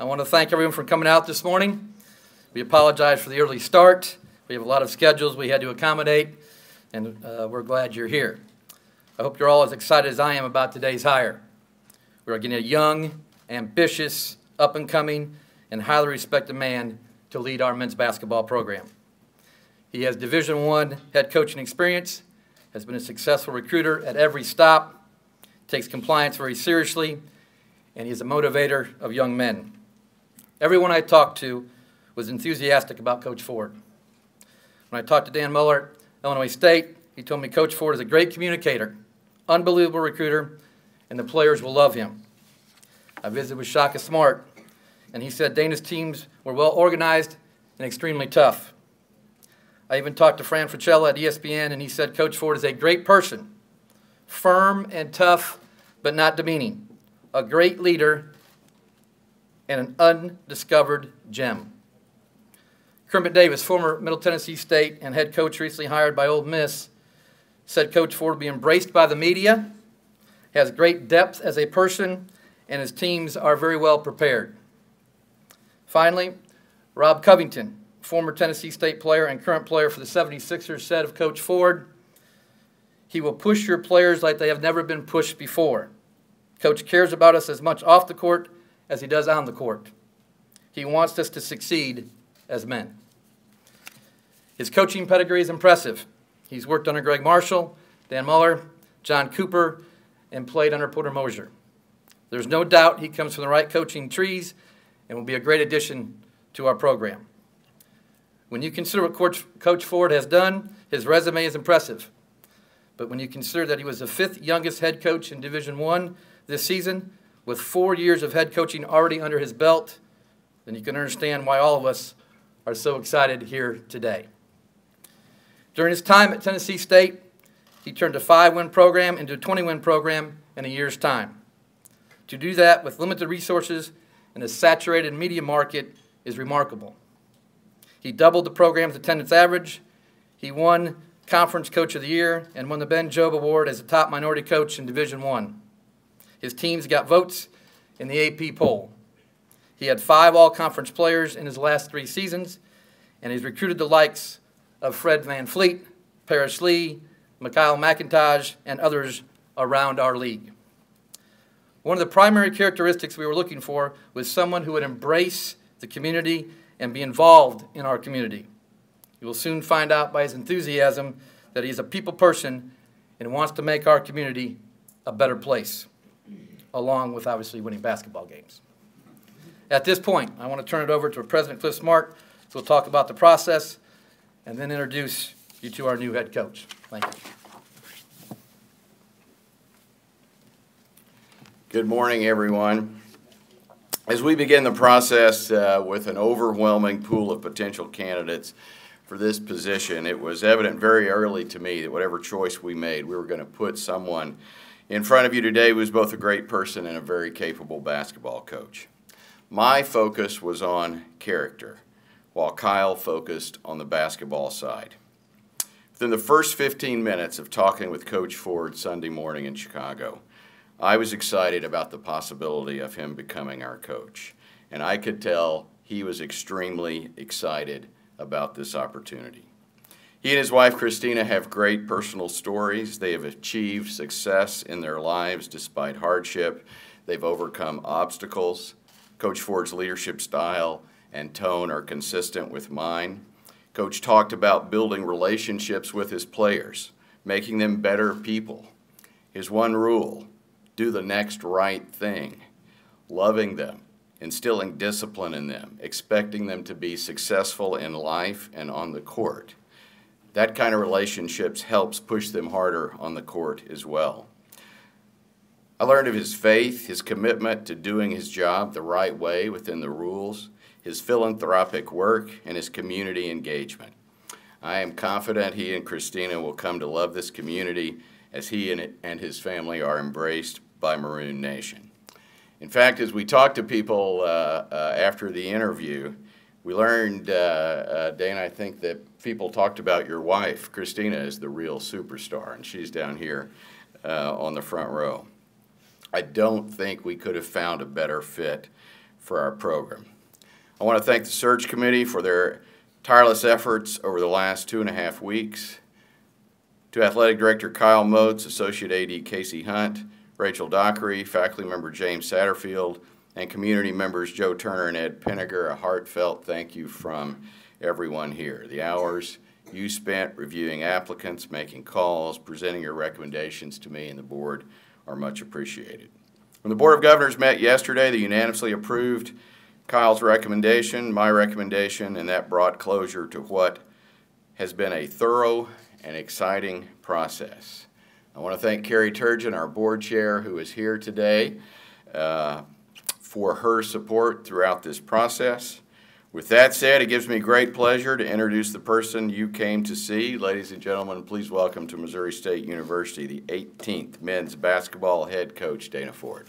I want to thank everyone for coming out this morning. We apologize for the early start. We have a lot of schedules we had to accommodate, and we're glad you're here. I hope you're all as excited as I am about today's hire. We're getting a young, ambitious, up-and-coming, and highly respected man to lead our men's basketball program. He has Division I head coaching experience, has been a successful recruiter at every stop, takes compliance very seriously, and he is a motivator of young men. Everyone I talked to was enthusiastic about Coach Ford. When I talked to Dan Muller at Illinois State, he told me Coach Ford is a great communicator, unbelievable recruiter, and the players will love him. I visited with Shaka Smart, and he said Dana's teams were well organized and extremely tough. I even talked to Fran Fricella at ESPN, and he said Coach Ford is a great person, firm and tough, but not demeaning, a great leader, and an undiscovered gem. Kermit Davis, former Middle Tennessee State and head coach recently hired by Ole Miss, said Coach Ford will be embraced by the media, has great depth as a person, and his teams are very well prepared. Finally, Rob Covington, former Tennessee State player and current player for the 76ers, said of Coach Ford, "He will push your players like they have never been pushed before. Coach cares about us as much off the court as he does on the court. He wants us to succeed as men." His coaching pedigree is impressive. He's worked under Greg Marshall, Dan Muller, John Cooper, and played under Porter Moser. There's no doubt he comes from the right coaching trees and will be a great addition to our program. When you consider what Coach Ford has done, his resume is impressive. But when you consider that he was the 5th youngest head coach in Division I this season, with 4 years of head coaching already under his belt, then you can understand why all of us are so excited here today. During his time at Tennessee State, he turned a 5-win program into a 20-win program in a year's time. To do that with limited resources and a saturated media market is remarkable. He doubled the program's attendance average. He won Conference Coach of the Year and won the Ben Jobe Award as the top minority coach in Division I. His teams got votes in the AP poll. He had 5 all-conference players in his last 3 seasons, and he's recruited the likes of Fred VanVleet, Paris Lee, Mikhail McIntosh, and others around our league. One of the primary characteristics we were looking for was someone who would embrace the community and be involved in our community. You will soon find out by his enthusiasm that he's a people person and wants to make our community a better place, along with obviously winning basketball games. At this point, I want to turn it over to President Cliff Smart, so we'll talk about the process and then introduce you to our new head coach. Thank you. Good morning, everyone. As we begin the process with an overwhelming pool of potential candidates for this position, it was evident very early to me that whatever choice we made, we were going to put someone in front of you today who was both a great person and a very capable basketball coach. My focus was on character, while Kyle focused on the basketball side. Within the first 15 minutes of talking with Coach Ford Sunday morning in Chicago, I was excited about the possibility of him becoming our coach, and I could tell he was extremely excited about this opportunity. He and his wife Christina have great personal stories. They have achieved success in their lives despite hardship. They've overcome obstacles. Coach Ford's leadership style and tone are consistent with mine. Coach talked about building relationships with his players, making them better people. His one rule: do the next right thing, loving them, instilling discipline in them, expecting them to be successful in life and on the court. That kind of relationships helps push them harder on the court as well. I learned of his faith, his commitment to doing his job the right way within the rules, his philanthropic work, and his community engagement. I am confident he and Christina will come to love this community as he and his family are embraced by Maroon Nation. In fact, as we talked to people after the interview, we learned, Dana, I think that people talked about your wife, Christina, as the real superstar, and she's down here on the front row. I don't think we could have found a better fit for our program. I want to thank the search committee for their tireless efforts over the last 2.5 weeks. To Athletic Director Kyle Motes, Associate AD Casey Hunt, Rachel Dockery, faculty member James Satterfield, and community members Joe Turner and Ed Pinniger, a heartfelt thank you from everyone here. The hours you spent reviewing applicants, making calls, presenting your recommendations to me and the board are much appreciated. When the Board of Governors met yesterday, they unanimously approved Kyle's recommendation, my recommendation, and that brought closure to what has been a thorough and exciting process. I want to thank Carrie Turgeon, our board chair, who is here today, for her support throughout this process. With that said, it gives me great pleasure to introduce the person you came to see. Ladies and gentlemen, please welcome to Missouri State University the 18th men's basketball head coach, Dana Ford.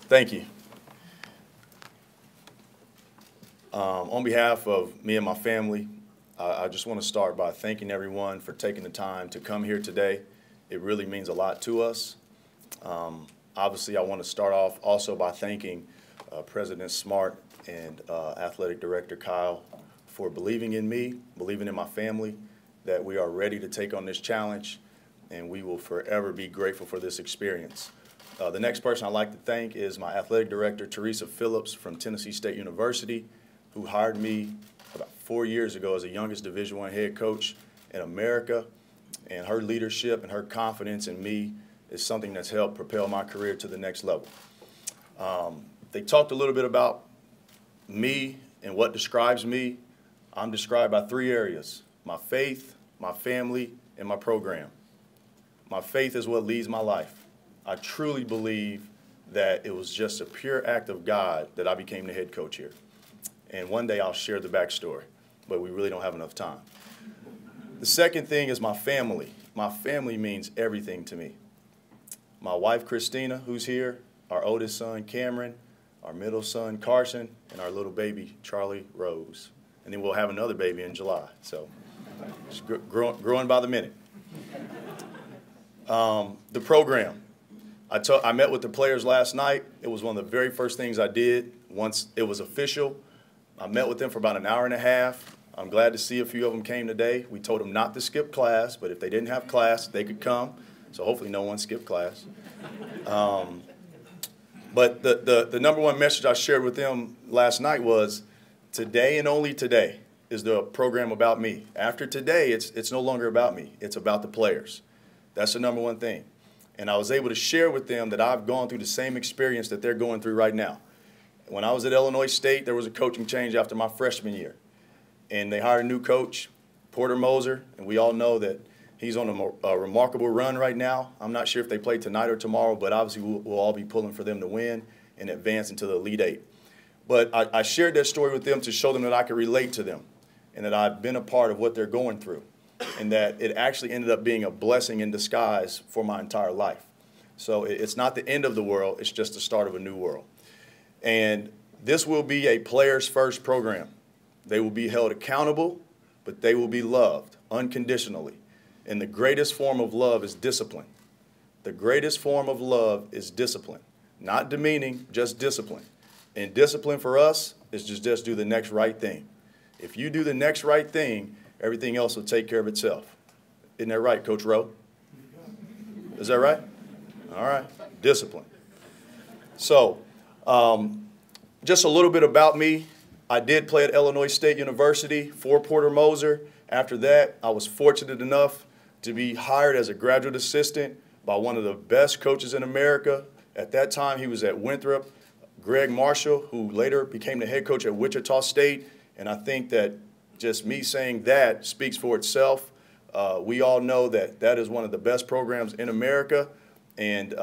Thank you. On behalf of me and my family, I just want to start by thanking everyone for taking the time to come here today. It really means a lot to us. Obviously, I want to start off also by thanking President Smart and Athletic Director Kyle for believing in me, believing in my family, that we are ready to take on this challenge, and we will forever be grateful for this experience. The next person I'd like to thank is my athletic director, Teresa Phillips from Tennessee State University, who hired me about 4 years ago as the youngest Division I head coach in America. And her leadership and her confidence in me is something that's helped propel my career to the next level. They talked a little bit about me and what describes me. I'm described by 3 areas: my faith, my family, and my program. My faith is what leads my life. I truly believe that it was just a pure act of God that I became the head coach here. And one day I'll share the backstory, but we really don't have enough time. The second thing is my family. My family means everything to me. My wife, Christina, who's here, our oldest son, Cameron, our middle son, Carson, and our little baby, Charlie Rose. And then we'll have another baby in July. So it's growing by the minute. The program. I met with the players last night. It was one of the very first things I did once it was official. I met with them for about an hour and a half. I'm glad to see a few of them came today. We told them not to skip class, but if they didn't have class, they could come. So hopefully no one skipped class. But the number one message I shared with them last night was, today and only today is the program about me. After today, it's no longer about me. It's about the players. That's the number one thing. And I was able to share with them that I've gone through the same experience that they're going through right now. When I was at Illinois State, there was a coaching change after my freshman year. And they hired a new coach, Porter Moser, and we all know that he's on a remarkable run right now. I'm not sure if they play tonight or tomorrow, but obviously we'll all be pulling for them to win and advance into the Elite Eight. But I shared that story with them to show them that I could relate to them and that I've been a part of what they're going through, and that it actually ended up being a blessing in disguise for my entire life. So it's not the end of the world, it's just the start of a new world. And this will be a players first program. They will be held accountable, but they will be loved unconditionally. And the greatest form of love is discipline. The greatest form of love is discipline. Not demeaning, just discipline. And discipline for us is just do the next right thing. If you do the next right thing, everything else will take care of itself. Isn't that right, Coach Rowe? Is that right? All right. Discipline. So, just a little bit about me. I did play at Illinois State University for Porter Moser. After that, I was fortunate enough to be hired as a graduate assistant by one of the best coaches in America. At that time, he was at Winthrop, Greg Marshall, who later became the head coach at Wichita State. And I think that just me saying that speaks for itself. We all know that that is one of the best programs in America. And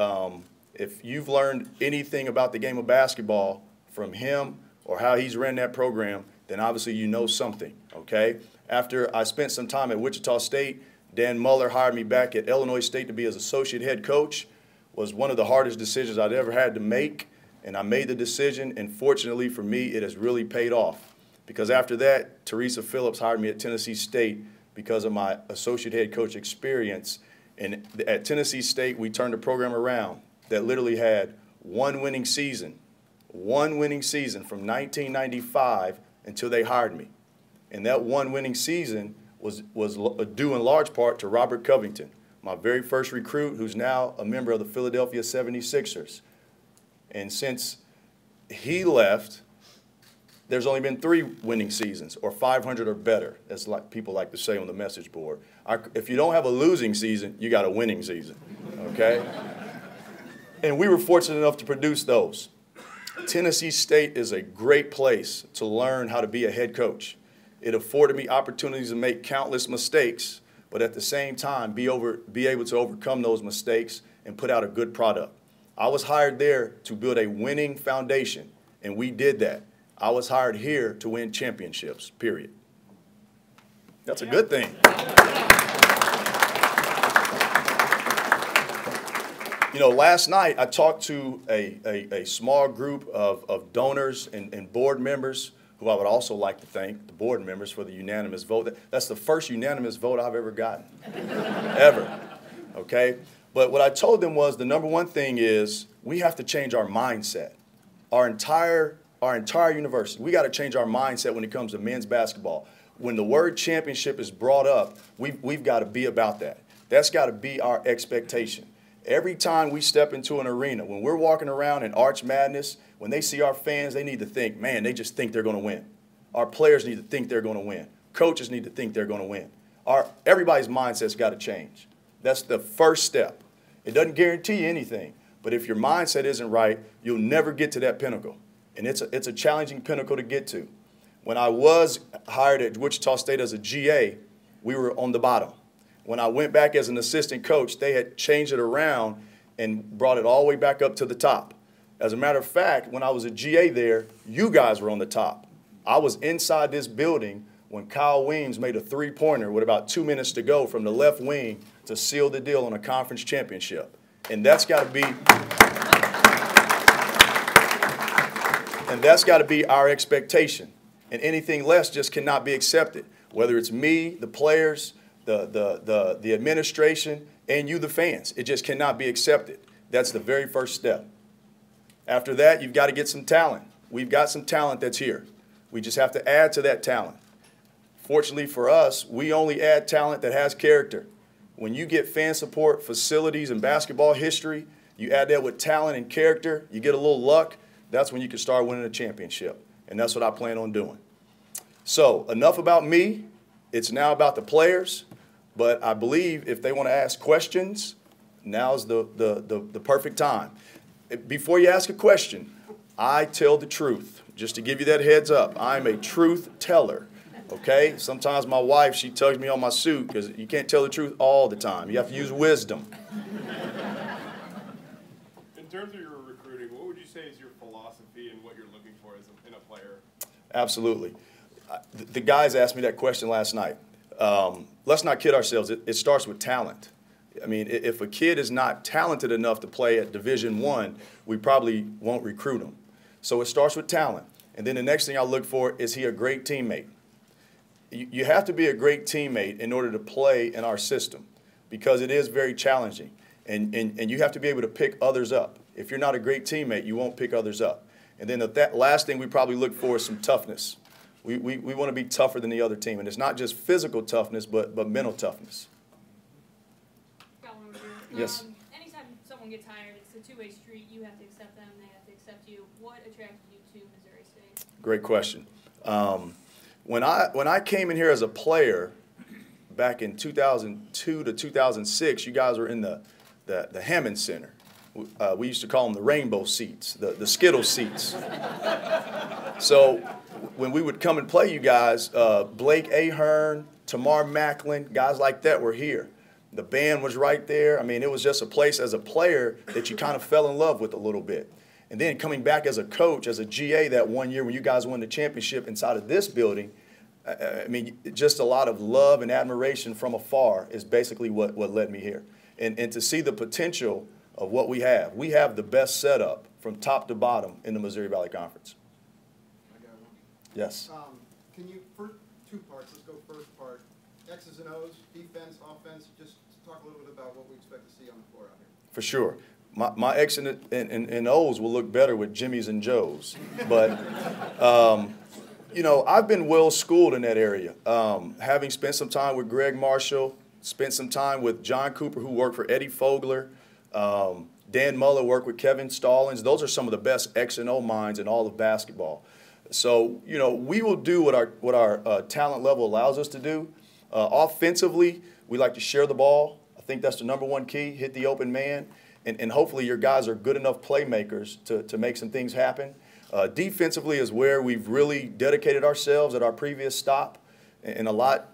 If you've learned anything about the game of basketball from him or how he's ran that program, then obviously you know something, okay? After I spent some time at Wichita State, Dan Muller hired me back at Illinois State to be his associate head coach. Was one of the hardest decisions I'd ever had to make, and I made the decision, and fortunately for me, it has really paid off. Because after that, Teresa Phillips hired me at Tennessee State because of my associate head coach experience. And at Tennessee State, we turned the program around that literally had one winning season from 1995 until they hired me. And that one winning season was due in large part to Robert Covington, my very first recruit, who's now a member of the Philadelphia 76ers. And since he left, there's only been 3 winning seasons, or 500 or better, as like people like to say on the message board. If you don't have a losing season, you got a winning season, okay? And we were fortunate enough to produce those. Tennessee State is a great place to learn how to be a head coach. It afforded me opportunities to make countless mistakes, but at the same time be able to overcome those mistakes and put out a good product. I was hired there to build a winning foundation, and we did that. I was hired here to win championships, period. That's a good thing. You know, last night I talked to a small group of donors and board members who I would also like to thank, the board members, for the unanimous vote. That's the first unanimous vote I've ever gotten, ever, okay? But what I told them was the number one thing is we have to change our mindset. Our entire university, we got to change our mindset when it comes to men's basketball. When the word championship is brought up, we've got to be about that. That's got to be our expectation. Every time we step into an arena, when we're walking around in Arch Madness, when they see our fans, they need to think, man, they just think they're going to win. Our players need to think they're going to win. Coaches need to think they're going to win. Everybody's mindset's got to change. That's the first step. It doesn't guarantee you anything, but if your mindset isn't right, you'll never get to that pinnacle. And it's a challenging pinnacle to get to. When I was hired at Wichita State as a GA, we were on the bottom. When I went back as an assistant coach, they had changed it around and brought it all the way back up to the top. As a matter of fact, when I was a GA there, you guys were on the top. I was inside this building when Kyle Weems made a three-pointer with about 2 minutes to go from the left wing to seal the deal on a conference championship. And that's got to be our expectation. And anything less just cannot be accepted. Whether it's me, the players, the administration, and you, the fans. It just cannot be accepted. That's the very first step. After that, you've got to get some talent. We've got some talent that's here. We just have to add to that talent. Fortunately for us, we only add talent that has character. When you get fan support, facilities, and basketball history, you add that with talent and character, you get a little luck, that's when you can start winning a championship. And that's what I plan on doing. So enough about me. It's now about the players. But I believe if they want to ask questions, now's the perfect time. Before you ask a question, I tell the truth. Just to give you that heads up, I'm a truth teller, okay? Sometimes my wife, she tugs me on my suit because you can't tell the truth all the time. You have to use wisdom. In terms of your recruiting, what would you say is your philosophy and what you're looking for in a player? Absolutely. The guys asked me that question last night. Let's not kid ourselves. It starts with talent. I mean, if a kid is not talented enough to play at Division I, we probably won't recruit him. So it starts with talent. And then the next thing I look for is he a great teammate. You have to be a great teammate in order to play in our system because it is very challenging. And you have to be able to pick others up. If you're not a great teammate, you won't pick others up. And then that last thing we probably look for is some toughness. We want to be tougher than the other team. And it's not just physical toughness, but mental toughness. Yes. Anytime someone gets hired, it's a two-way street. You have to accept them, they have to accept you. What attracted you to Missouri State? Great question. When I came in here as a player back in 2002 to 2006, you guys were in the Hammond Center. We used to call them the rainbow seats, the Skittle seats. So when we would come and play you guys, Blake Ahern, Tamar Macklin, guys like that were here. The band was right there. I mean, it was just a place as a player that you kind of fell in love with a little bit. And then coming back as a coach, as a GA that one year when you guys won the championship inside of this building, I mean, just a lot of love and admiration from afar is basically what led me here. And to see the potential of what we have the best setup from top to bottom in the Missouri Valley Conference. I got one. Yes. Can you, first, two parts, let's go first part. X's and O's, defense, offense, just talk a little bit about what we expect to see on the floor out here. For sure. My X and O's will look better with Jimmy's and Joe's. But, you know, I've been well schooled in that area. Having spent some time with Greg Marshall, spent some time with John Cooper, who worked for Eddie Fogler, Dan Muller worked with Kevin Stallings. Those are some of the best X and O minds in all of basketball. So, you know, we will do what our talent level allows us to do. Offensively, we like to share the ball. I think that's the #1 key, hit the open man. And hopefully your guys are good enough playmakers to make some things happen. Defensively is where we've really dedicated ourselves at our previous stop. And a lot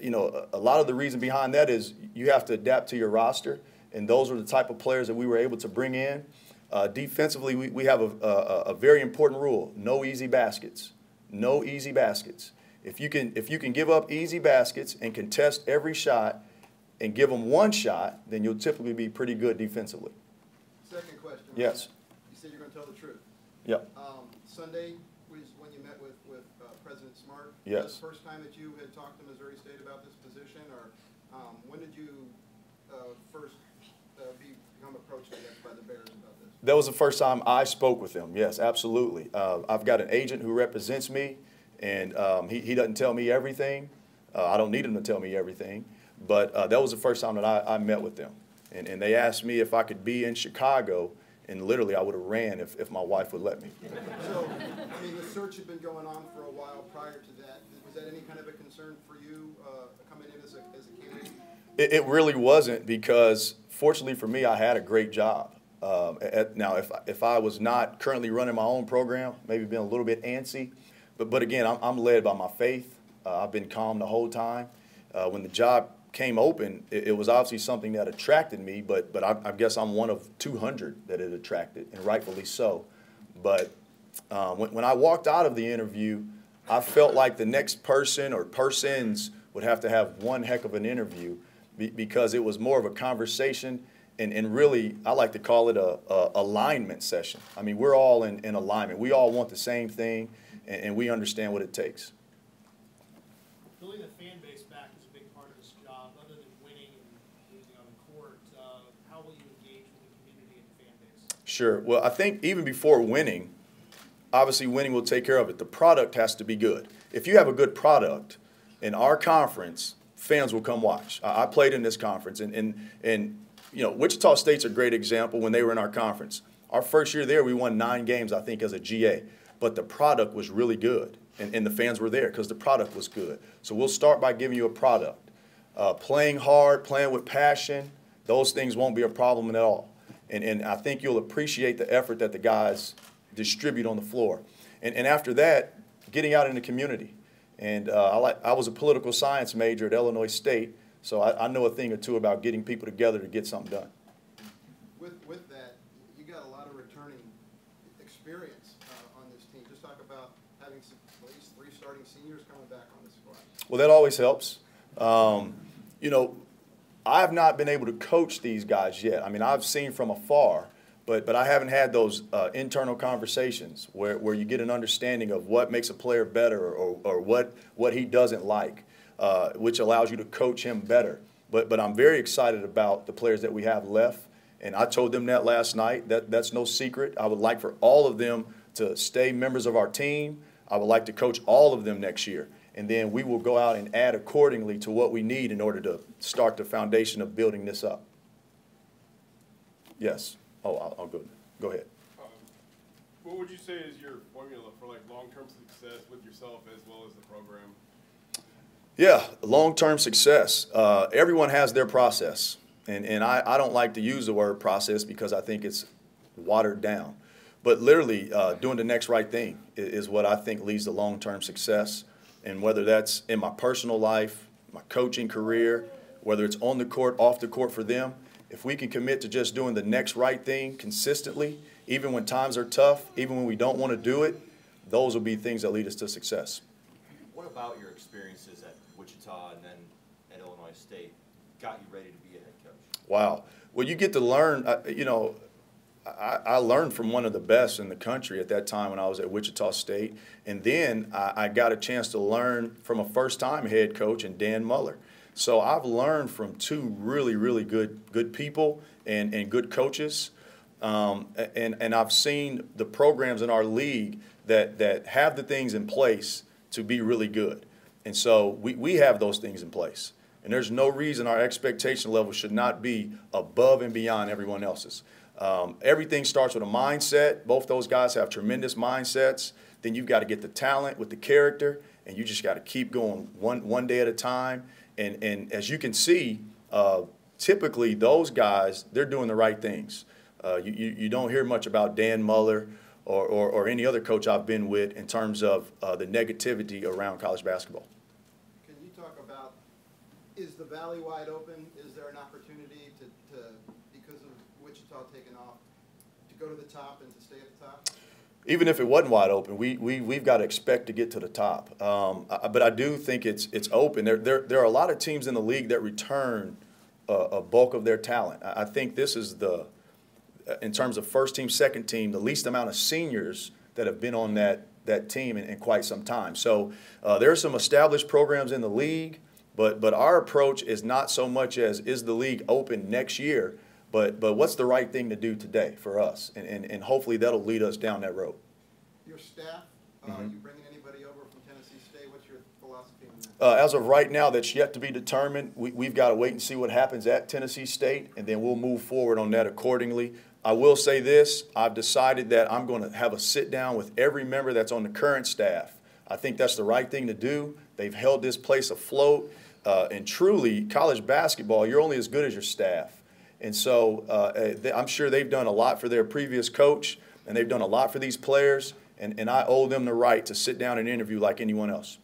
of the reason behind that is you have to adapt to your roster. And those are the type of players that we were able to bring in. Defensively, we have a very important rule: no easy baskets. No easy baskets. If you can give up easy baskets and contest every shot and give them one shot, then you'll typically be pretty good defensively. Second question. Yes. You said you're going to tell the truth. Yep. Sunday was when you met with President Smart. Yes. Was the first time that you had talked to Missouri State about this position, or when did you first become approached, I guess, by the Bears about this? That was the first time I spoke with them. Yes, absolutely. I've got an agent who represents me, and he doesn't tell me everything. I don't need him to tell me everything. But that was the first time that I met with them. And they asked me if I could be in Chicago, and literally I would have ran if my wife would let me. So, I mean, the search had been going on for a while prior to that. Was that any kind of a concern for you coming in as a candidate? It really wasn't, because fortunately for me, I had a great job. Now, if I was not currently running my own program, maybe been a little bit antsy. But again, I'm led by my faith. I've been calm the whole time. When the job came open, it was obviously something that attracted me, but I guess I'm one of 200 that it attracted, and rightfully so. But when I walked out of the interview, I felt like the next person or persons would have to have one heck of an interview, because it was more of a conversation, and really, I like to call it a alignment session. I mean, we're all in alignment. We all want the same thing, and we understand what it takes. Building a fan base back is a big part of this job. Other than winning and losing on the court, how will you engage with the community and fan base? Sure. Well, I think even before winning, obviously winning will take care of it. The product has to be good. If you have a good product in our conference, fans will come watch. I played in this conference, and you know, Wichita State's a great example when they were in our conference. Our first year there, we won 9 games, I think, as a GA. But the product was really good, and the fans were there because the product was good. So we'll start by giving you a product. Playing hard, playing with passion, those things won't be a problem at all. And I think you'll appreciate the effort that the guys distribute on the floor. And after that, getting out in the community. And I was a political science major at Illinois State, so I know a thing or two about getting people together to get something done. With that, you got a lot of returning experience on this team. Just talk about having at least 3 starting seniors coming back on the squad. Well, that always helps. You know, I've not been able to coach these guys yet. I mean, I've seen from afar, but I haven't had those internal conversations where you get an understanding of what makes a player better or what he doesn't like, which allows you to coach him better. But I'm very excited about the players that we have left, and I told them that last night. That's no secret. I would like for all of them to stay members of our team. I would like to coach all of them next year. And then we will go out and add accordingly to what we need in order to start the foundation of building this up. Yes. Oh, I'll go ahead. What would you say is your formula for like long-term success with yourself as well as the program? Yeah, long-term success. Everyone has their process. And I don't like to use the word process because I think it's watered down. But literally, doing the next right thing is what I think leads to long-term success. And whether that's in my personal life, my coaching career, whether it's on the court, off the court for them. If we can commit to just doing the next right thing consistently, even when times are tough, even when we don't want to do it, those will be things that lead us to success. What about your experiences at Wichita and then at Illinois State got you ready to be a head coach? Wow. Well, you get to learn, I learned from one of the best in the country at that time when I was at Wichita State. And then I got a chance to learn from a first-time head coach in Dan Muller. So I've learned from two really, really good people and good coaches. And I've seen the programs in our league that have the things in place to be really good. And so we have those things in place. And there's no reason our expectation level should not be above and beyond everyone else's. Everything starts with a mindset. Both those guys have tremendous mindsets. Then you've got to get the talent with the character, and you just got to keep going one day at a time. And as you can see, typically those guys, they're doing the right things. You don't hear much about Dan Muller or any other coach I've been with in terms of the negativity around college basketball. Can you talk about, is the Valley wide open? Is there an opportunity to because of Wichita taking off, to go to the top and to stay at the top? Even if it wasn't wide open, we've got to expect to get to the top. But I do think it's open. There are a lot of teams in the league that return a bulk of their talent. I think this is in terms of first team, second team, the least amount of seniors that have been on that team in quite some time. So there are some established programs in the league, but our approach is not so much as is the league open next year, but what's the right thing to do today for us, and hopefully that'll lead us down that road. Your staff, you bringing anybody over from Tennessee State? What's your philosophy on that? As of right now, that's yet to be determined. We've got to wait and see what happens at Tennessee State, and then we'll move forward on that accordingly. I will say this, I've decided that I'm going to have a sit-down with every member that's on the current staff. I think that's the right thing to do. They've held this place afloat, and truly, college basketball, you're only as good as your staff. And so I'm sure they've done a lot for their previous coach, and they've done a lot for these players, and I owe them the right to sit down and interview like anyone else.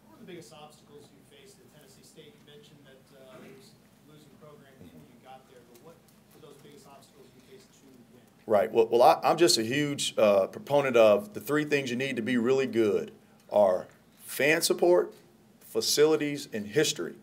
What were the biggest obstacles you faced at Tennessee State? You mentioned that it was a losing program before you got there, but what were those biggest obstacles you faced to win? Right. Well, I'm just a huge proponent of the three things you need to be really good are fan support, facilities, and history.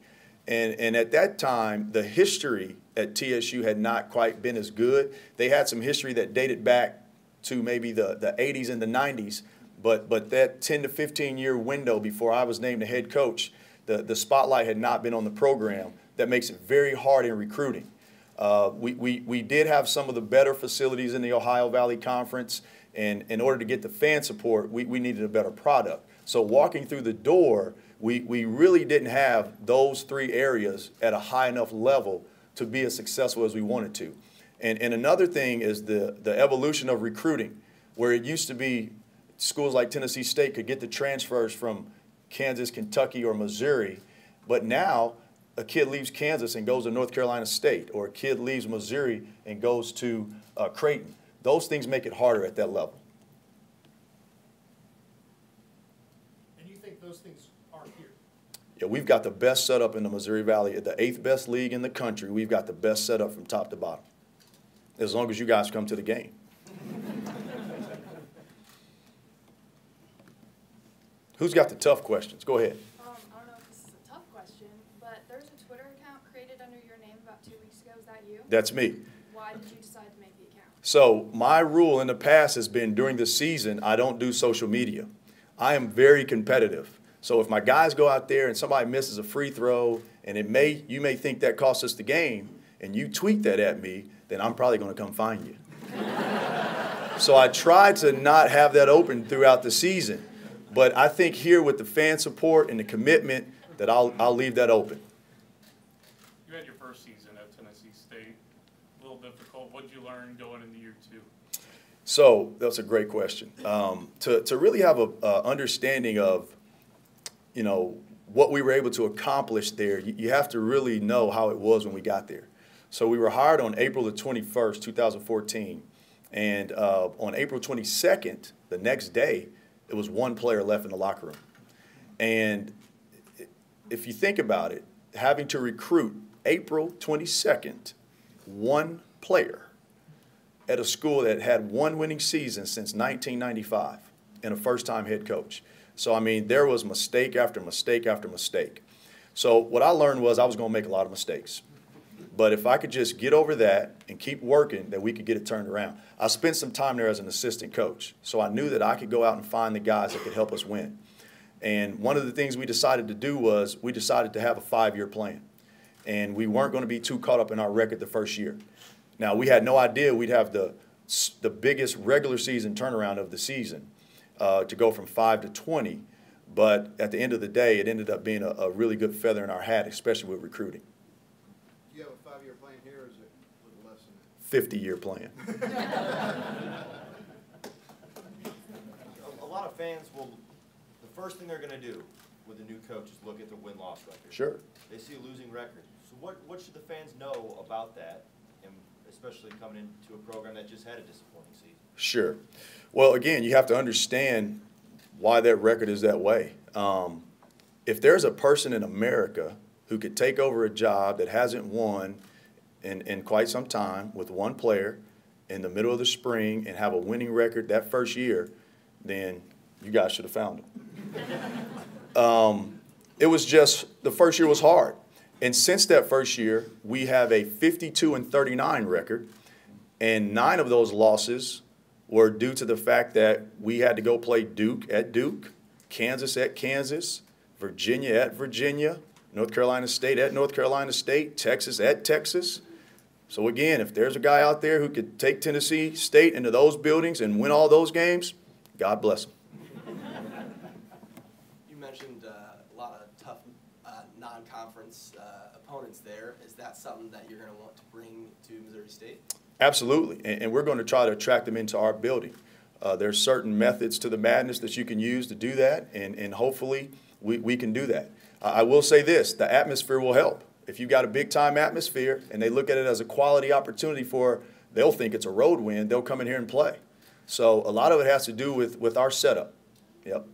And at that time, the history at TSU had not quite been as good. They had some history that dated back to maybe the 80s and the 90s, but that 10 to 15-year window before I was named the head coach, the spotlight had not been on the program. That makes it very hard in recruiting. We did have some of the better facilities in the Ohio Valley Conference, and in order to get the fan support, we needed a better product. So walking through the door, we really didn't have those three areas at a high enough level to be as successful as we wanted to. And another thing is the evolution of recruiting, where it used to be schools like Tennessee State could get the transfers from Kansas, Kentucky, or Missouri, but now a kid leaves Kansas and goes to North Carolina State, or a kid leaves Missouri and goes to Creighton. Those things make it harder at that level. And you think those things are here? Yeah, we've got the best setup in the Missouri Valley, the 8th best league in the country. We've got the best setup from top to bottom, as long as you guys come to the game. Who's got the tough questions? Go ahead. I don't know if this is a tough question, but there's a Twitter account created under your name about 2 weeks ago. Is that you? That's me. Why did you decide to make the account? So my rule in the past has been during the season, I don't do social media. I am very competitive. So if my guys go out there and somebody misses a free throw, and you may think that costs us the game, and you tweet that at me, then I'm probably going to come find you. So I try to not have that open throughout the season. But I think here with the fan support and the commitment that I'll leave that open. You had your first season at Tennessee State. A little difficult. What did you learn going into year 2? So that's a great question. To really have an understanding of, what we were able to accomplish there, you have to really know how it was when we got there. So we were hired on April the 21st, 2014. And on April 22nd, the next day, it was one player left in the locker room. And if you think about it, having to recruit April 22nd, one player at a school that had one winning season since 1995 and a first-time head coach. So, I mean, there was mistake after mistake after mistake. So what I learned was I was going to make a lot of mistakes. But if I could just get over that and keep working, that we could get it turned around. I spent some time there as an assistant coach, so I knew that I could go out and find the guys that could help us win. And one of the things we decided to do was we decided to have a 5-year plan. And we weren't going to be too caught up in our record the first year. Now, we had no idea we'd have the biggest regular season turnaround of the season to go from 5 to 20. But at the end of the day, it ended up being a really good feather in our hat, especially with recruiting. Do you have a 5-year plan here, or is it a little less than that? 50-year plan. A lot of fans will, the first thing they're going to do with a new coach is look at the win-loss record. Sure. They see a losing record. So what should the fans know about that, and especially coming into a program that just had a disappointing season? Sure. Well, again, you have to understand why that record is that way. If there's a person in America who could take over a job that hasn't won in quite some time with one player in the middle of the spring and have a winning record that first year, then you guys should have found him. It was just, the first year was hard. And since that first year, we have a 52-39 record, and 9 of those losses were due to the fact that we had to go play Duke at Duke, Kansas at Kansas, Virginia at Virginia, North Carolina State at North Carolina State, Texas at Texas. So again, if there's a guy out there who could take Tennessee State into those buildings and win all those games, God bless him. You mentioned a lot of tough non-conference opponents there. Is that something that you're going to want to bring to Missouri State? Absolutely, and we're going to try to attract them into our building. There's certain methods to the madness that you can use to do that, and hopefully we can do that. I will say this, the atmosphere will help. If you've got a big-time atmosphere and they look at it as a quality opportunity they'll think it's a road win, they'll come in here and play. So a lot of it has to do with our setup. Yep.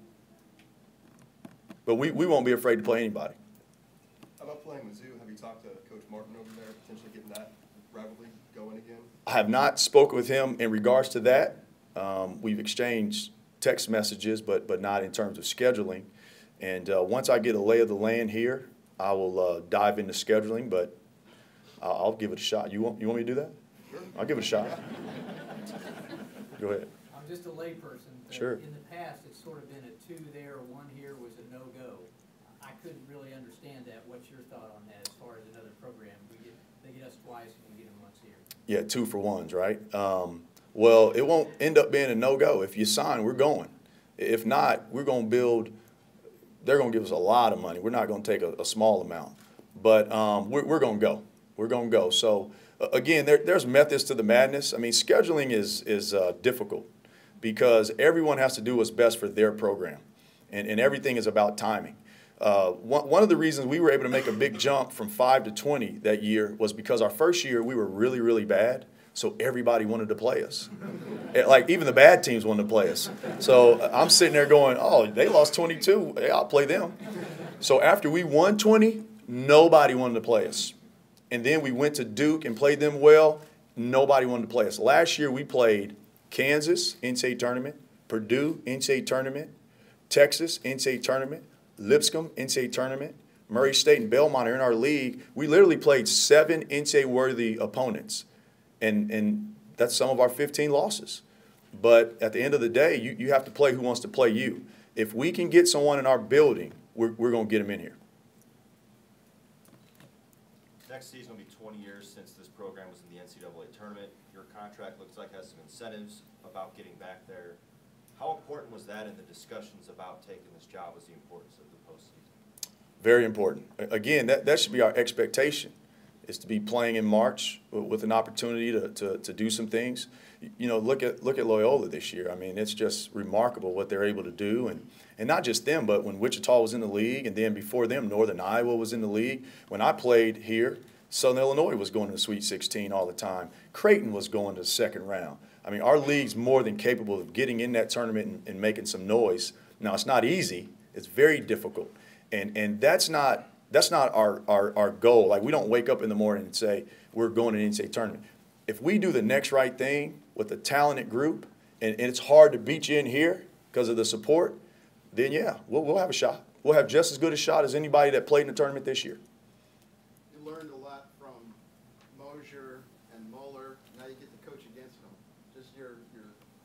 But we won't be afraid to play anybody. How about playing Mizzou? Have you talked to Coach Martin over there, potentially getting that rivalry going again? I have not spoken with him in regards to that. We've exchanged text messages, but not in terms of scheduling. And once I get a lay of the land here, I will dive into scheduling, but I'll give it a shot. You want me to do that? Sure. I'll give it a shot. Go ahead. I'm just a layperson. Sure. In the past, it's sort of been a 2 there, 1 here was a no-go. I couldn't really understand that. What's your thought on that as far as another program? They get us twice and we get them once here. Yeah, 2 for 1s, right? Well, it won't end up being a no-go. If you sign, we're going. If not, we're going to build. They're going to give us a lot of money. We're not going to take a small amount. But we're going to go. We're going to go. So, again, there's methods to the madness. I mean, scheduling is difficult because everyone has to do what's best for their program. And everything is about timing. One of the reasons we were able to make a big jump from 5 to 20 that year was because our first year we were really, really bad. So everybody wanted to play us. Like, even the bad teams wanted to play us. So I'm sitting there going, oh, they lost 22. Hey, I'll play them. So after we won 20, nobody wanted to play us. And then we went to Duke and played them well. Nobody wanted to play us. Last year we played Kansas, NCAA tournament, Purdue, NCAA tournament, Texas, NCAA tournament, Lipscomb, NCAA tournament, Murray State and Belmont are in our league. We literally played 7 NCAA-worthy opponents. And that's some of our 15 losses. But at the end of the day, you have to play who wants to play you. If we can get someone in our building, we're going to get them in here. Next season will be 20 years since this program was in the NCAA tournament. Your contract looks like has some incentives about getting back there. How important was that in the discussions about taking this job? Was the importance of the postseason? Very important. Again, that should be our expectation, is to be playing in March with an opportunity to do some things. You know, look at Loyola this year. I mean, it's just remarkable what they're able to do. And not just them, but when Wichita was in the league, and then before them, Northern Iowa was in the league. When I played here, Southern Illinois was going to the Sweet 16 all the time. Creighton was going to the second round. I mean, our league's more than capable of getting in that tournament and making some noise. Now, it's not easy. It's very difficult. And that's not our goal. Like, we don't wake up in the morning and say, we're going to an NCAA tournament. If we do the next right thing with a talented group, and it's hard to beat you in here because of the support, then yeah, we'll have a shot. We'll have just as good a shot as anybody that played in the tournament this year. You learned a lot from Mosier and Mueller. Now you get to coach against them. Just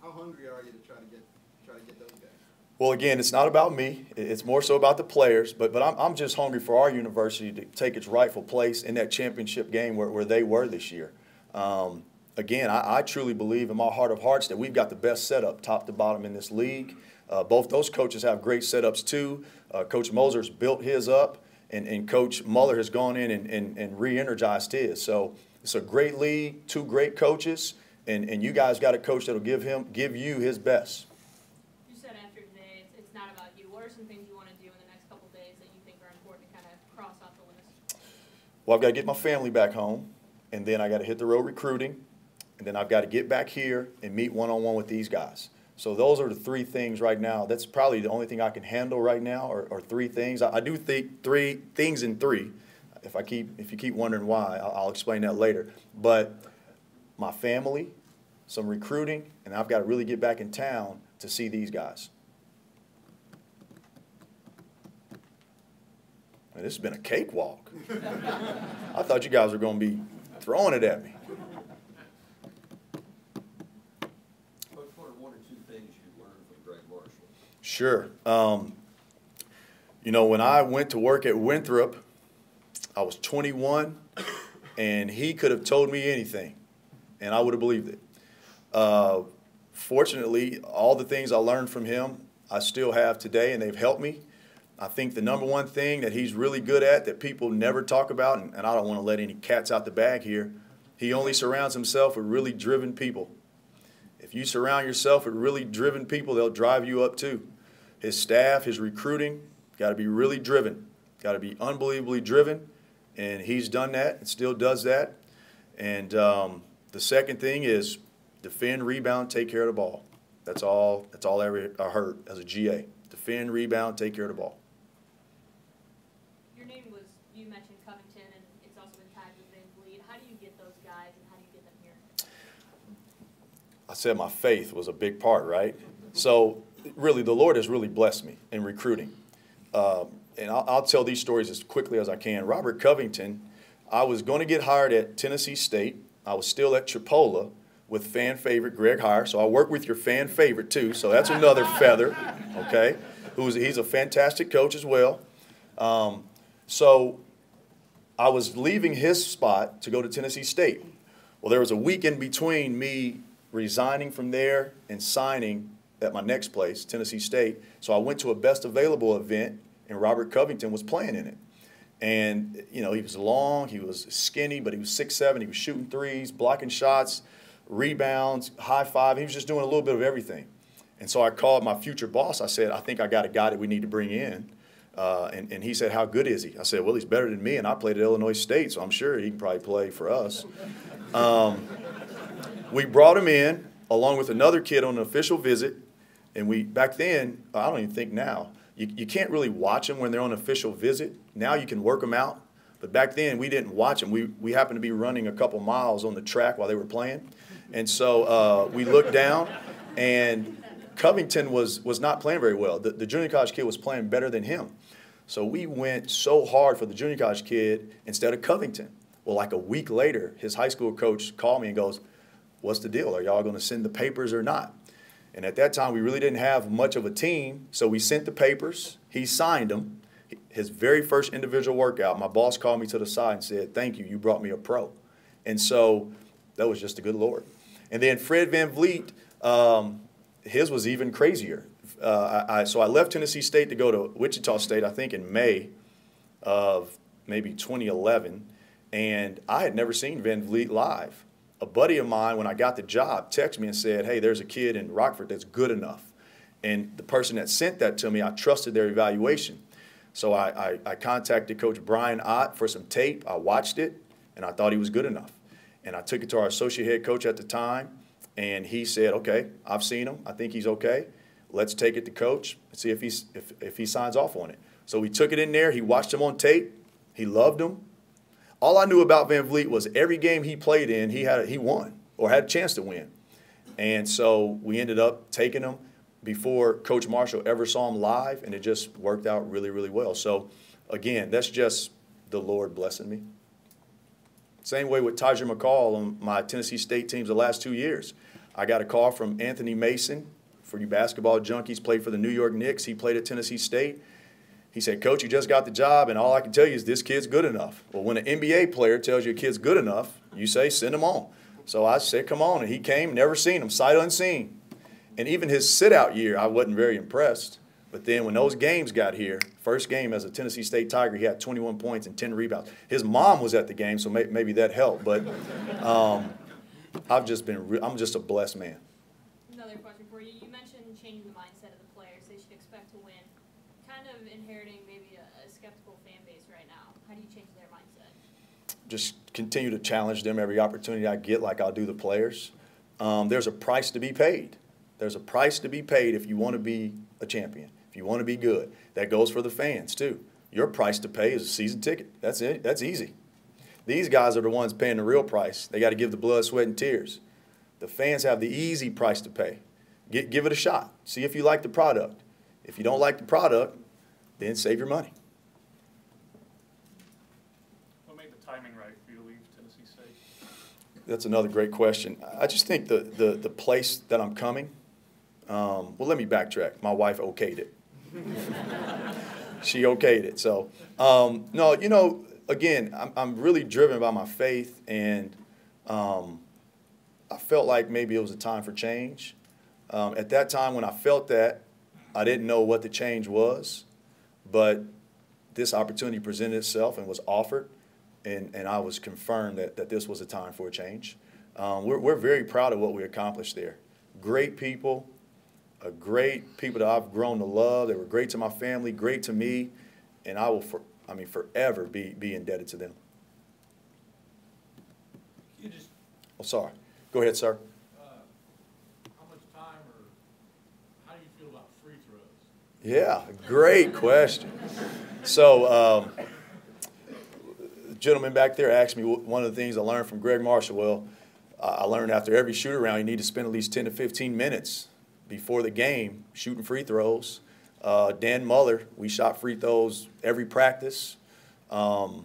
how hungry are you to try to get those guys? Well, again, it's not about me. It's more so about the players. But I'm just hungry for our university to take its rightful place in that championship game where they were this year. Again, I truly believe in my heart of hearts that we've got the best setup, top to bottom, in this league. Both those coaches have great setups too. Coach Moser's built his up, and Coach Mueller has gone in and re-energized his. So it's a great league, two great coaches, and you guys got a coach that'll give you his best. You said after today, it's not about you. What are some things you want to do in the next couple of days that you think are important to kind of cross off the list? Well, I've got to get my family back home, and then I got to hit the road recruiting, and then I've got to get back here and meet one-on-one with these guys. So those are the three things right now. That's probably the only thing I can handle right now, or three things. I do think three things in three. If you keep wondering why, I'll explain that later. But my family, some recruiting, and I've got to really get back in town to see these guys. Man, this has been a cakewalk. I thought you guys were going to be throwing it at me. Sure. You know, when I went to work at Winthrop, I was 21, and he could have told me anything, and I would have believed it. Fortunately, all the things I learned from him, I still have today, and they've helped me. I think the number one thing that he's really good at that people never talk about, and I don't want to let any cats out the bag here, he only surrounds himself with really driven people. If you surround yourself with really driven people, they'll drive you up too. His staff, his recruiting, got to be really driven, got to be unbelievably driven, and he's done that and still does that. And the second thing is defend, rebound, take care of the ball. That's all I heard as a GA. Defend, rebound, take care of the ball. Your name was, you mentioned Covington, and it's also been tied with Van Vliet. How do you get those guys, and how do you get them here? I said my faith was a big part, right? So really, the Lord has really blessed me in recruiting. And I'll tell these stories as quickly as I can. Robert Covington, I was going to get hired at Tennessee State. I was still at Chipola with fan favorite Greg Hire. So I work with your fan favorite too, so that's another feather, okay? He's a fantastic coach as well. So I was leaving his spot to go to Tennessee State. Well, there was a week in between me resigning from there and signing at my next place, Tennessee State. So I went to a best available event, and Robert Covington was playing in it. And, you know, he was long, he was skinny, but he was 6'7", he was shooting threes, blocking shots, rebounds, high five. He was just doing a little bit of everything. And so I called my future boss. I said, I think I got a guy that we need to bring in. And he said, how good is he? I said, well, he's better than me, and I played at Illinois State, so I'm sure he can probably play for us. We brought him in along with another kid on an official visit. And back then, I don't even think now, you can't really watch them when they're on an official visit. Now you can work them out. But back then, we didn't watch them. We happened to be running a couple miles on the track while they were playing. And so we looked down, and Covington was not playing very well. The junior college kid was playing better than him. So we went so hard for the junior college kid instead of Covington. Well, like a week later, his high school coach called me and goes, what's the deal? Are y'all going to send the papers or not? And at that time, we really didn't have much of a team, so we sent the papers. He signed them. His very first individual workout, my boss called me to the side and said, thank you, you brought me a pro. And so that was just the good Lord. And then Fred Van Vliet, his was even crazier. So I left Tennessee State to go to Wichita State, I think in May of maybe 2011, and I had never seen Van Vliet live. A buddy of mine, when I got the job, texted me and said, hey, there's a kid in Rockford that's good enough. And the person that sent that to me, I trusted their evaluation. So I contacted Coach Brian Ott for some tape. I watched it, and I thought he was good enough. And I took it to our associate head coach at the time, and he said, okay, I've seen him. I think he's okay. Let's take it to coach and see if he signs off on it. So we took it in there. He watched him on tape. He loved him. All I knew about Van Vliet was every game he played in, he won or had a chance to win. And so we ended up taking him before Coach Marshall ever saw him live, and it just worked out really, really well. So, again, that's just the Lord blessing me. Same way with Tyjer McCall on my Tennessee State teams the last 2 years. I got a call from Anthony Mason, for you basketball junkies, played for the New York Knicks. He played at Tennessee State. He said, Coach, you just got the job, and all I can tell you is this kid's good enough. Well, when an NBA player tells you a kid's good enough, you say, send him on. So I said, come on, and he came, never seen him, sight unseen. And even his sit-out year, I wasn't very impressed. But then when those games got here, first game as a Tennessee State Tiger, he had 21 points and 10 rebounds. His mom was at the game, so maybe that helped. But I'm just a blessed man. Another question for you. You mentioned changing the mindset of the players. They should expect to win. Kind of inheriting maybe a skeptical fan base right now. How do you change their mindset? Just continue to challenge them every opportunity I get, like I'll do the players. There's a price to be paid. There's a price to be paid if you want to be a champion, if you want to be good. That goes for the fans, too. Your price to pay is a season ticket. That's it. That's easy. These guys are the ones paying the real price. They got to give the blood, sweat, and tears. The fans have the easy price to pay. Give it a shot. See if you like the product. If you don't like the product, then save your money. What made the timing right for you to leave Tennessee State? That's another great question. I just think the place that I'm coming, well, let me backtrack. My wife okayed it. She okayed it. So, no, you know, again, I'm really driven by my faith, and I felt like maybe it was a time for change. At that time when I felt that, I didn't know what the change was, but this opportunity presented itself and was offered, and I was confirmed that this was a time for a change. We're very proud of what we accomplished there. Great people. Great people that I've grown to love. They were great to my family, great to me, and I will, forever be indebted to them. You just, Oh, sorry. Go ahead, sir. how much time or how do you feel about free throws? Yeah, great question. So, the gentleman back there asked me one of the things I learned from Greg Marshall. Well, I learned after every shoot around you need to spend at least 10 to 15 minutes before the game shooting free throws. Dan Muller, we shot free throws every practice. Murray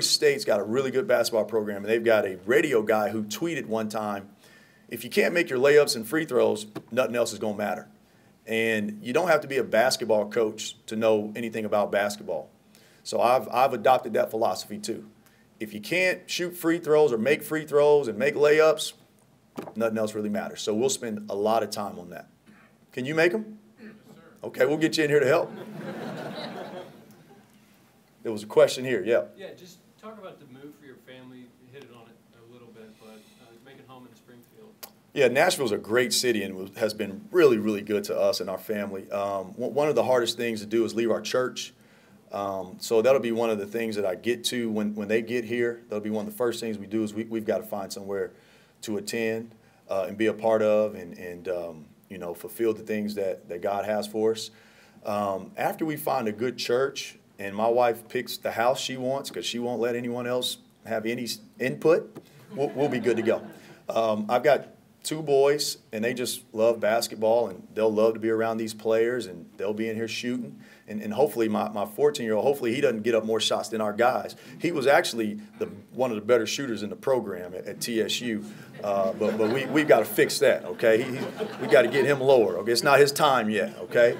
State's got a really good basketball program, and they've got a radio guy who tweeted one time, if you can't make your layups and free throws, nothing else is going to matter. And you don't have to be a basketball coach to know anything about basketball. So I've adopted that philosophy too. If you can't shoot free throws or make free throws and make layups, nothing else really matters. So we'll spend a lot of time on that. Can you make them? Yes, sir. Okay, we'll get you in here to help. There was a question here, yeah. Yeah, just talk about the move for your family. You hit it on it a little bit, but making home in Springfield. Yeah, Nashville's a great city and has been really, really good to us and our family. One of the hardest things to do is leave our church. So that'll be one of the things that I get to when they get here. That'll be one of the first things we do is we've got to find somewhere to attend and be a part of and fulfill the things that God has for us. After we find a good church and my wife picks the house she wants because she won't let anyone else have any input, we'll be good to go. I've got 2 boys, and they just love basketball, and they'll love to be around these players, and they'll be in here shooting. And hopefully my 14-year-old, hopefully he doesn't get up more shots than our guys. He was actually one of the better shooters in the program at TSU, but we've got to fix that, okay? We got to get him lower, okay? It's not his time yet, okay?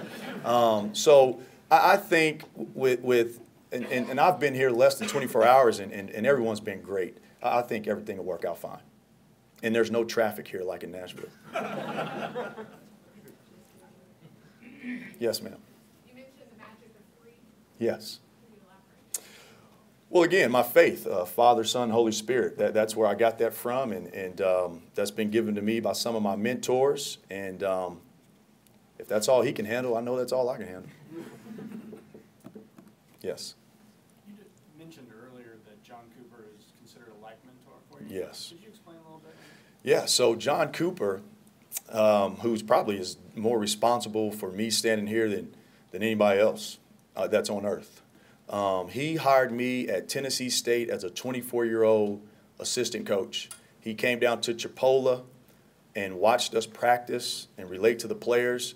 So I think and I've been here less than 24 hours, and everyone's been great. I think everything will work out fine. And there's no traffic here like in Nashville. Yes, ma'am. You mentioned the magic of free. Yes. Well, again, my faith, Father, Son, Holy Spirit, that's where I got that from, and that's been given to me by some of my mentors. And if that's all he can handle, I know that's all I can handle. Yes. You mentioned earlier that John Cooper is considered a like mentor for you. Yes. Could you explain a little bit? Yeah, so John Cooper, who's probably is more responsible for me standing here than than anybody else that's on earth. He hired me at Tennessee State as a 24-year-old assistant coach. He came down to Chipola and watched us practice and relate to the players.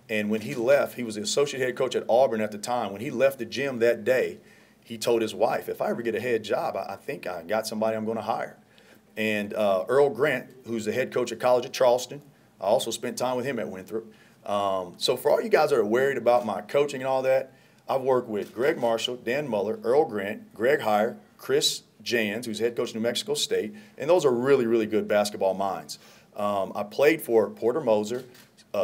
And when he left, he was the associate head coach at Auburn at the time. When he left the gym that day, he told his wife, if I ever get a head job, I think I got somebody I'm going to hire. And Earl Grant, who's the head coach at College of Charleston, I also spent time with him at Winthrop. So for all you guys that are worried about my coaching and all that, I've worked with Greg Marshall, Dan Muller, Earl Grant, Greg Heyer, Chris Jans, who's head coach of New Mexico State, and those are really, really good basketball minds. I played for Porter Moser.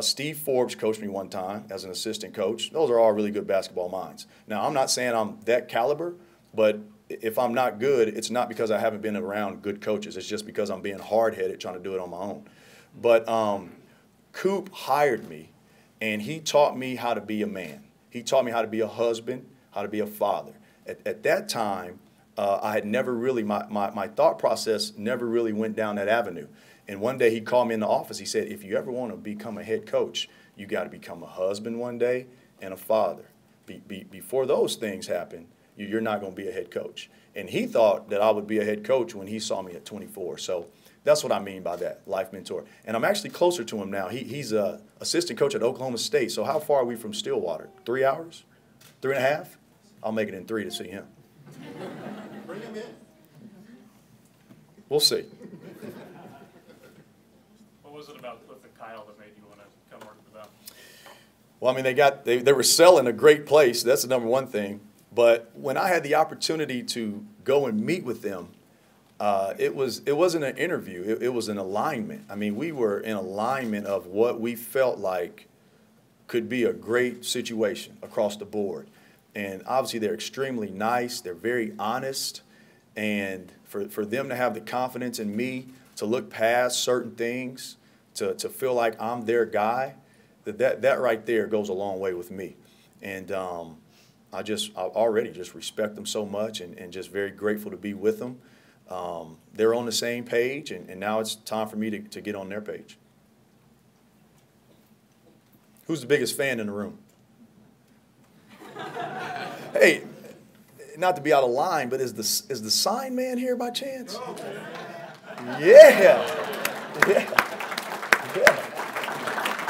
Steve Forbes coached me one time as an assistant coach. Those are all really good basketball minds. Now, I'm not saying I'm that caliber, but if I'm not good, it's not because I haven't been around good coaches. It's just because I'm being hard-headed trying to do it on my own. But Coop hired me, and he taught me how to be a man. He taught me how to be a husband, how to be a father. At that time, I had never really, my thought process never really went down that avenue. And one day he called me in the office. He said, if you ever want to become a head coach, you got to become a husband one day and a father. Before those things happen, you're not going to be a head coach. And he thought that I would be a head coach when he saw me at 24. So that's what I mean by that, life mentor. And I'm actually closer to him now. He's an assistant coach at Oklahoma State. So how far are we from Stillwater? 3 hours? 3.5? I'll make it in 3 to see him. Bring him in. We'll see. What was it about Cliff and Kyle that made you want to come work with them? Well, I mean, they were selling a great place. That's the number one thing. But when I had the opportunity to go and meet with them, it wasn't an interview. It was an alignment. I mean, we were in alignment of what we felt like could be a great situation across the board. And obviously, they're extremely nice. They're very honest. And for them to have the confidence in me to look past certain things, to feel like I'm their guy, that right there goes a long way with me. And I already just respect them so much and just very grateful to be with them. They're on the same page, and now it's time for me to get on their page. Who's the biggest fan in the room? Hey, not to be out of line, but is the sign man here by chance? Yeah.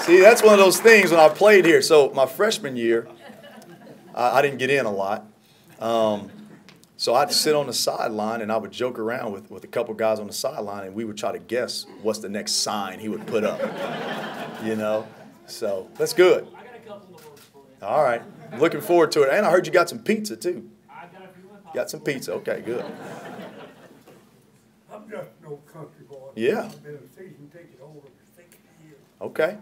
See, that's one of those things when I played here. So my freshman year, I didn't get in a lot. So I'd sit on the sideline and I would joke around with a couple guys on the sideline, and we would try to guess what's the next sign he would put up. You know? So that's good. I got a couple of words for you. All right. Looking forward to it. And I heard you got some pizza, too. I got a few in Got some pizza. Okay, good. I'm just no country boy. Yeah. I've been a season ticket holder for 60 years. Okay.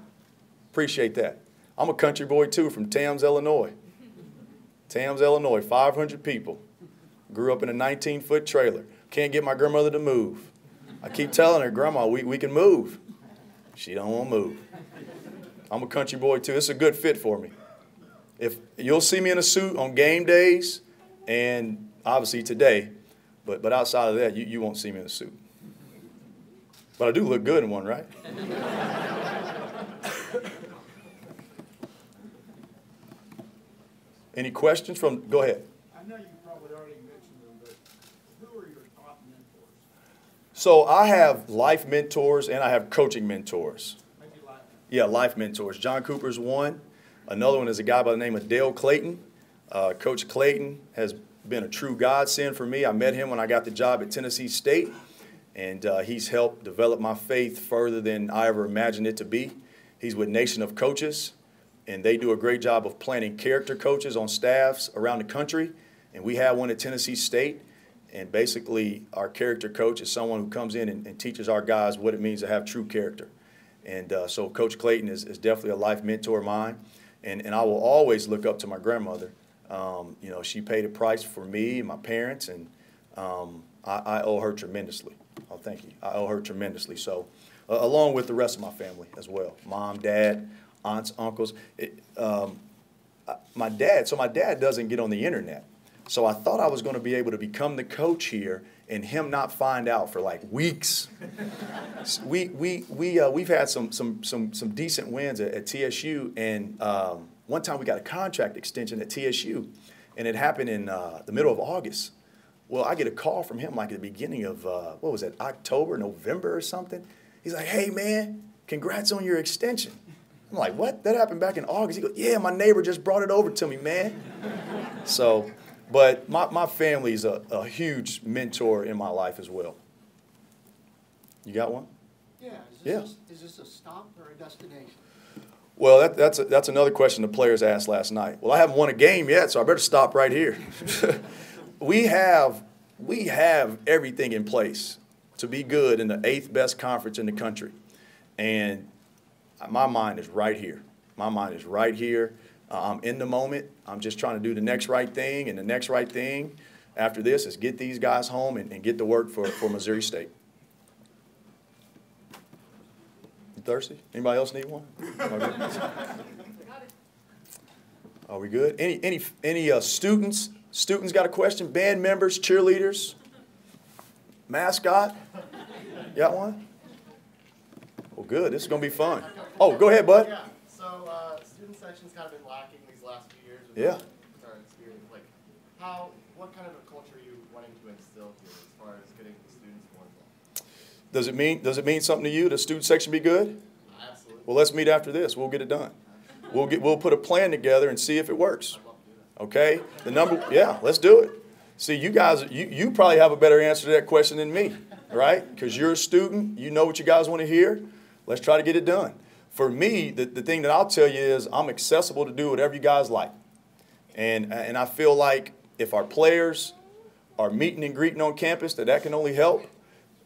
Appreciate that. I'm a country boy, too, from Tams, Illinois. Tams, Illinois, 500 people. Grew up in a 19-foot trailer. Can't get my grandmother to move. I keep telling her, Grandma, we can move. She don't want to move. I'm a country boy, too. It's a good fit for me. If you'll see me in a suit on game days and obviously today, but outside of that, you won't see me in a suit. But I do look good in one, right? Any questions from, go ahead. I know you probably already mentioned them, but who are your top mentors? So I have life mentors and I have coaching mentors. Maybe life. Yeah, life mentors. John Cooper's one. Another one is a guy by the name of Dale Clayton. Coach Clayton has been a true godsend for me. I met him when I got the job at Tennessee State, and he's helped develop my faith further than I ever imagined it to be. He's with Nation of Coaches, and they do a great job of planting character coaches on staffs around the country, and we have one at Tennessee State. And basically, our character coach is someone who comes in and teaches our guys what it means to have true character. And so Coach Clayton is definitely a life mentor of mine. And I will always look up to my grandmother. You know, she paid a price for me and my parents, and I owe her tremendously. Oh, thank you. I owe her tremendously. So, along with the rest of my family as well, mom, dad, aunts, uncles. My dad doesn't get on the internet. So I thought I was going to be able to become the coach here and him not find out for like weeks. We've had some decent wins at TSU, and one time we got a contract extension at TSU, and it happened in the middle of August. Well, I get a call from him like at the beginning of, what was it, October, November or something. He's like, hey, man, congrats on your extension. I'm like, what? That happened back in August. He goes, yeah, my neighbor just brought it over to me, man. So, but my family's a huge mentor in my life as well. You got one? Yeah. Yeah. Is this a stop or a destination? Well, that's another question the players asked last night. Well, I haven't won a game yet, so I better stop right here. We have everything in place to be good in the 8th best conference in the country. And my mind is right here. My mind is right here. I'm in the moment. I'm just trying to do the next right thing, and the next right thing after this is get these guys home and get to work for Missouri State. You thirsty? Anybody else need one? Are we good? Any students? Students got a question? Band members, cheerleaders, mascot? Got one? Well, good. This is going to be fun. Oh, go ahead, bud. Yeah. So, student section's kind of been lacking these last few years. Yeah. With our experience. Like, what kind of a culture are you wanting to instill here as far as getting the students more involved? Does it mean something to you? The student section be good? Absolutely. Well, let's meet after this. We'll get it done. We'll put a plan together and see if it works. Okay? Yeah, let's do it. See, you guys, you probably have a better answer to that question than me, right? Because you're a student, you know what you guys want to hear. Let's try to get it done. For me, the thing that I'll tell you is I'm accessible to do whatever you guys like. And I feel like if our players are meeting and greeting on campus, that can only help.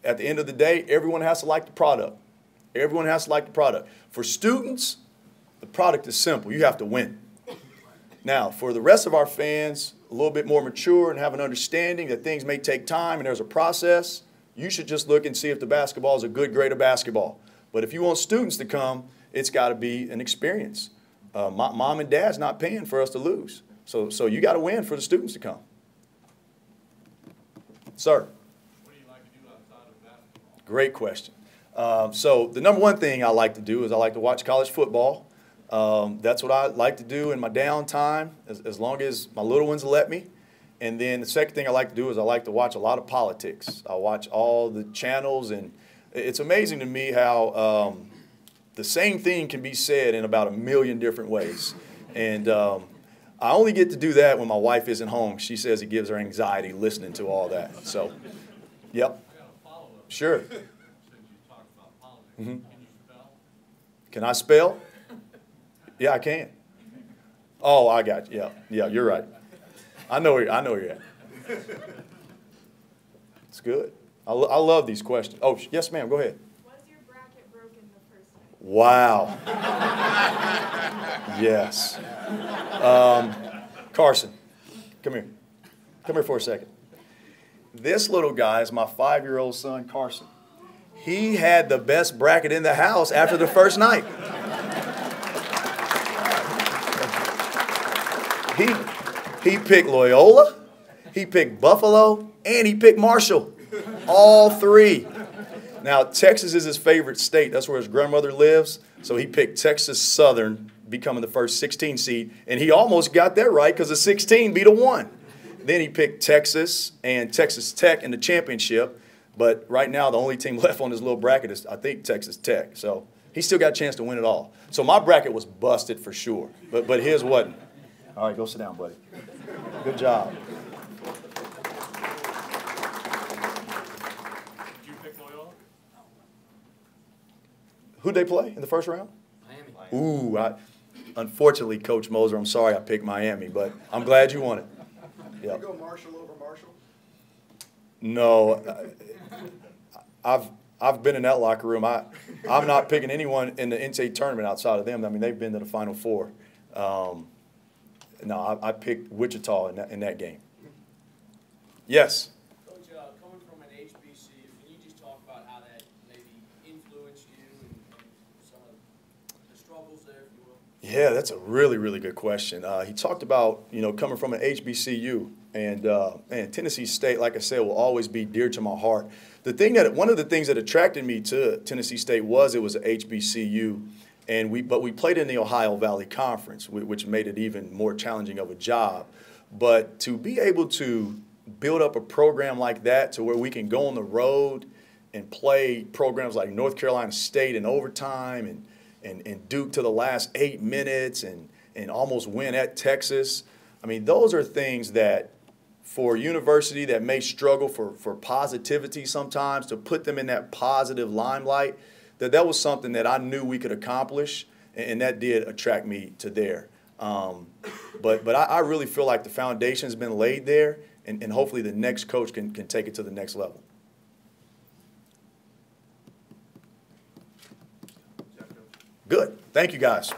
At the end of the day, everyone has to like the product. Everyone has to like the product. For students, the product is simple. You have to win. Now, for the rest of our fans, a little bit more mature and have an understanding that things may take time and there's a process, you should just look and see if the basketball is a good grade of basketball. But if you want students to come, it's got to be an experience. Mom and dad's not paying for us to lose. So you got to win for the students to come. Sir? What do you like to do outside of basketball? Great question. So the number one thing I like to do is I like to watch college football. That's what I like to do in my downtime, as long as my little ones let me. And then the second thing I like to do is I like to watch a lot of politics. I watch all the channels, and it's amazing to me how the same thing can be said in about 1 million different ways. And I only get to do that when my wife isn't home. She says it gives her anxiety listening to all that. So, yep. I got a follow-up. Sure. Since you talked about politics, Mm-hmm. can you spell? Can I spell? Yeah, I can. Oh, I got you. Yeah, you're right. I know where you're at. It's good. I love these questions. Oh, yes, ma'am. Go ahead. Was your bracket broken the first night? Wow. Yes. Carson, come here. Come here for a second. This little guy is my 5-year-old son, Carson. He had the best bracket in the house after the first night. He picked Loyola, he picked Buffalo, and he picked Marshall. All three. Now, Texas is his favorite state. That's where his grandmother lives. So he picked Texas Southern, becoming the first 16 seed. And he almost got that right because a 16 beat a 1. Then he picked Texas and Texas Tech in the championship. But right now, the only team left on his little bracket is, I think, Texas Tech. So he still got a chance to win it all. So my bracket was busted for sure. But his wasn't. All right, go sit down, buddy. Good job. Did you pick Loyola? Who'd they play in the first round? Miami. Ooh, unfortunately, Coach Moser, I'm sorry I picked Miami, but I'm glad you won it. Did you go Marshall over Marshall? No, I've been in that locker room. I'm not picking anyone in the NCAA tournament outside of them. I mean, they've been to the Final Four. No, I picked Wichita in that game. Yes? Coach, coming from an HBCU, can you just talk about how that maybe influenced you and some of the struggles there, if you will? Yeah, that's a really, really good question. He talked about, coming from an HBCU, and Tennessee State, like I said, will always be dear to my heart. One of the things that attracted me to Tennessee State was it was a HBCU, But we played in the Ohio Valley Conference, which made it even more challenging of a job. But to be able to build up a program like that to where we can go on the road and play programs like North Carolina State in overtime and Duke to the last 8 minutes and almost win at Texas, I mean, those are things that for a university that may struggle for positivity sometimes, to put them in that positive limelight, that was something that I knew we could accomplish, and that did attract me to there. But I really feel like the foundation's been laid there, and hopefully the next coach can take it to the next level. Good. Thank you, guys.